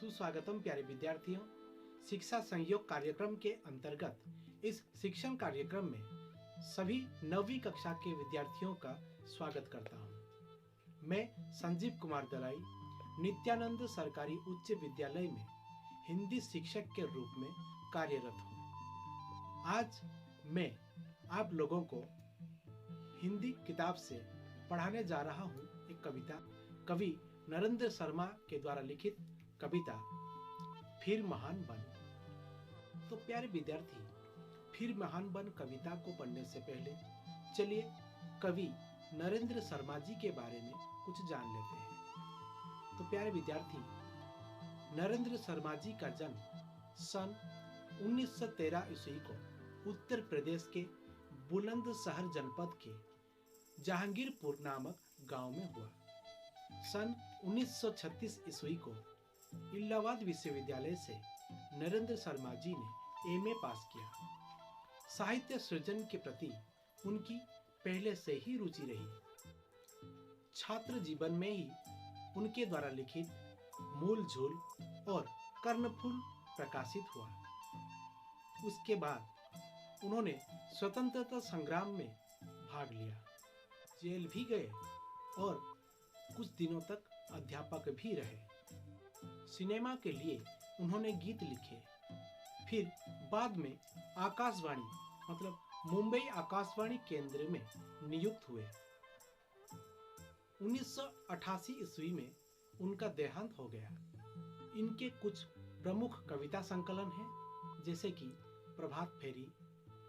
सुस्वागतम प्यारे विद्यार्थियों। शिक्षा संयोग कार्यक्रम के अंतर्गत इस शिक्षण कार्यक्रम में सभी 9वीं कक्षा के विद्यार्थियों का स्वागत करता हूं। मैं संजीव कुमार दलाई नित्यानंद सरकारी उच्च विद्यालय में हिंदी शिक्षक के रूप में कार्यरत हूं। आज मैं आप लोगों को हिंदी किताब से पढ़ाने जा रहा हूं एक कविता, कवि नरेंद्र शर्मा के द्वारा लिखित कविता फिर महान बन। तो प्यारे विद्यार्थी, फिर महान बन कविता को पढ़ने से पहले चलिए कवि नरेंद्र शर्मा जी के बारे में कुछ जान लेते हैं। तो प्यारे विद्यार्थी, नरेंद्र शर्मा जी का जन्म सन 1913 ईस्वी को उत्तर प्रदेश के बुलंदशहर जनपद के जहांगीरपुर नामक गांव में हुआ। सन 1936 ईस्वी को इलाहाबाद विश्वविद्यालय से नरेंद्र शर्मा जी ने एमए पास किया। साहित्य सृजन के प्रति उनकी पहले से ही रुचि रही। छात्र जीवन में ही उनके द्वारा लिखित मूल झूल और कर्णफूल प्रकाशित हुआ। उसके बाद उन्होंने स्वतंत्रता संग्राम में भाग लिया, जेल भी गए और कुछ दिनों तक अध्यापक भी रहे। सिनेमा के लिए उन्होंने गीत लिखे। फिर बाद में आकाशवाणी मतलब मुंबई आकाशवाणी केंद्र में नियुक्त हुए। 1988 ईस्वी में उनका देहांत हो गया। इनके कुछ प्रमुख कविता संकलन हैं, जैसे कि प्रभात फेरी,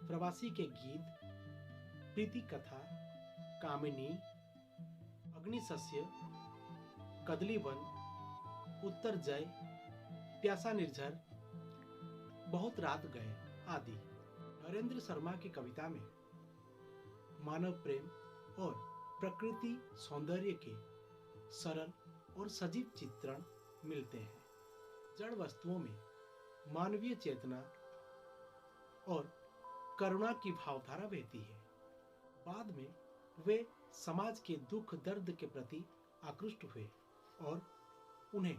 प्रवासी के गीत, प्रीति कथा, कामिनी, अग्निशस्य, कदलीवन, उत्तर जय, प्यासा निर्झर, बहुत रात गए आदि। नरेंद्र शर्मा की कविता में मानव प्रेम और प्रकृति सौंदर्य के सरल और सजीव चित्रण मिलते हैं। जड़ वस्तुओं में मानवीय चेतना और करुणा की भावधारा बहती है। बाद में वे समाज के दुख दर्द के प्रति आकृष्ट हुए और उन्हें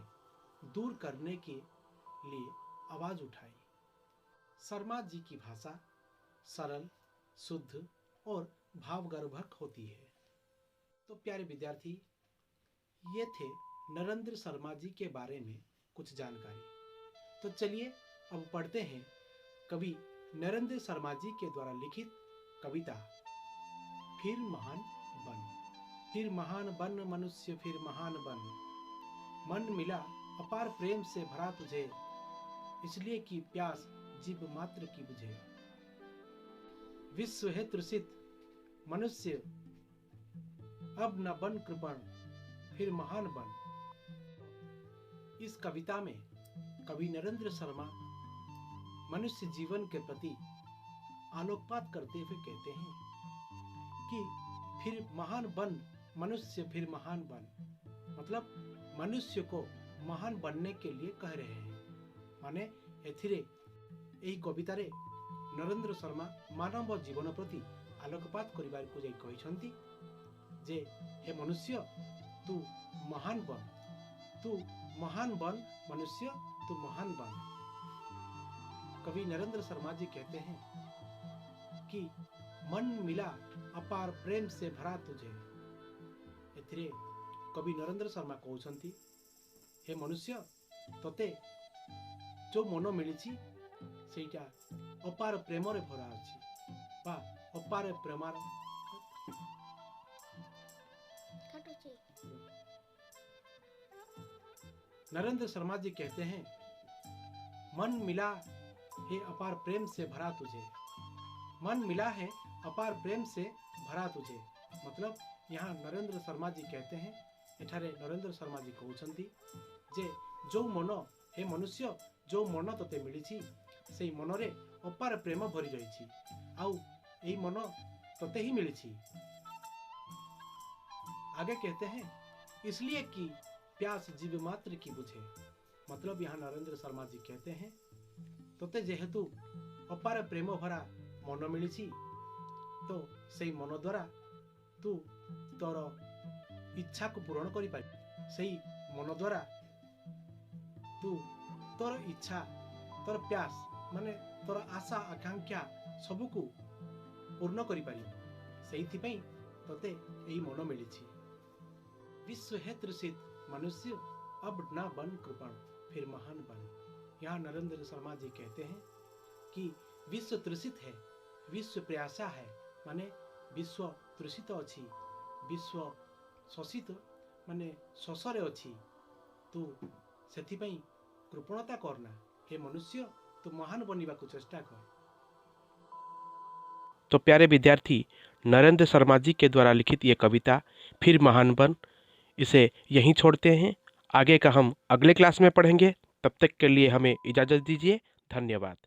दूर करने के लिए आवाज उठाई। शर्मा जी की भाषा सरल, शुद्ध और भावगर्भक होती है। तो प्यारे विद्यार्थी, ये थे नरेंद्र शर्मा जी के बारे में कुछ जानकारी। तो चलिए अब पढ़ते हैं कवि नरेंद्र शर्मा जी के द्वारा लिखित कविता फिर महान बन। फिर महान बन मनुष्य, फिर महान बन, मन मिला अपार प्रेम से भरा तुझे, इसलिए कि प्यास जीव मात्र की बुझे। विश्व है तृषित मनुष्य, अब न बन कृपण, फिर महान बन। इस कविता में कवि नरेंद्र शर्मा मनुष्य जीवन के प्रति आलोकपात करते हुए कहते हैं कि फिर महान बन मनुष्य, फिर महान बन, मतलब मनुष्य को महान बनने के लिए कह रहे हैं। माने एथिरे एही कवितारे नरेंद्र शर्मा मानव जीवन प्रति आलोकपात करिबार को जाई कहिसंती जे हे मनुष्य तू महान बन, तू महान बन मनुष्य, तू महान बन। कवि नरेंद्र शर्मा जी कहते हैं कि मन मिला अपार प्रेम से भरा तुझे। एथिरे कवि नरेंद्र शर्मा कहउछंती हे मनुष्य, तोते जो मन मिली सेटा अपार प्रेम रे भरा अछि बा अपार प्रेमार नरेंद्र शर्मा जी कहते हैं मन मिला है अपार प्रेम से भरा तुझे। मन मिला है अपार प्रेम से भरा तुझे, मतलब यहाँ नरेंद्र शर्मा जी कहते हैं, एठारे नरेंद्र शर्मा जी कहउछंती जे जो मन हे मनुष्य, जो मन तोते मिली से मन रे अपार प्रेम भरी रही, आउ एही मन तोते ही मिली। आगे कहते हैं इसलिए कि प्यास जीव मात्र की बुझे, मतलब यहाँ नरेंद्र शर्मा जी कहते हैं तोते जेहेतु अपार प्रेम भरा मन मिली, तो से मन द्वारा तू तोर इच्छा को पूरण कर मन द्वारा तू तोर इच्छा तोर प्यास माने तोर आशा आकांक्षा सबको पूर्ण करि पारि सेइथिपई तोते एई मन मिलिछि। विश्व है तृषित मनुष्य अब न बन कृपण फिर महान बन। यहाँ नरेंद्र शर्मा जी कहते हैं कि विश्व तृषित है, विश्व प्यासा है, माने विश्व तृषित अच्छी, विश्व शोषित माने शोषरे अच्छी, तू सेथिपई कृपणता करना, हे मनुष्य तू महान बनिबा को चेष्टा कर। तो प्यारे विद्यार्थी, नरेंद्र शर्मा जी के द्वारा लिखित ये कविता फिर महान बन, इसे यहीं छोड़ते हैं। आगे का हम अगले क्लास में पढ़ेंगे। तब तक के लिए हमें इजाज़त दीजिए। धन्यवाद।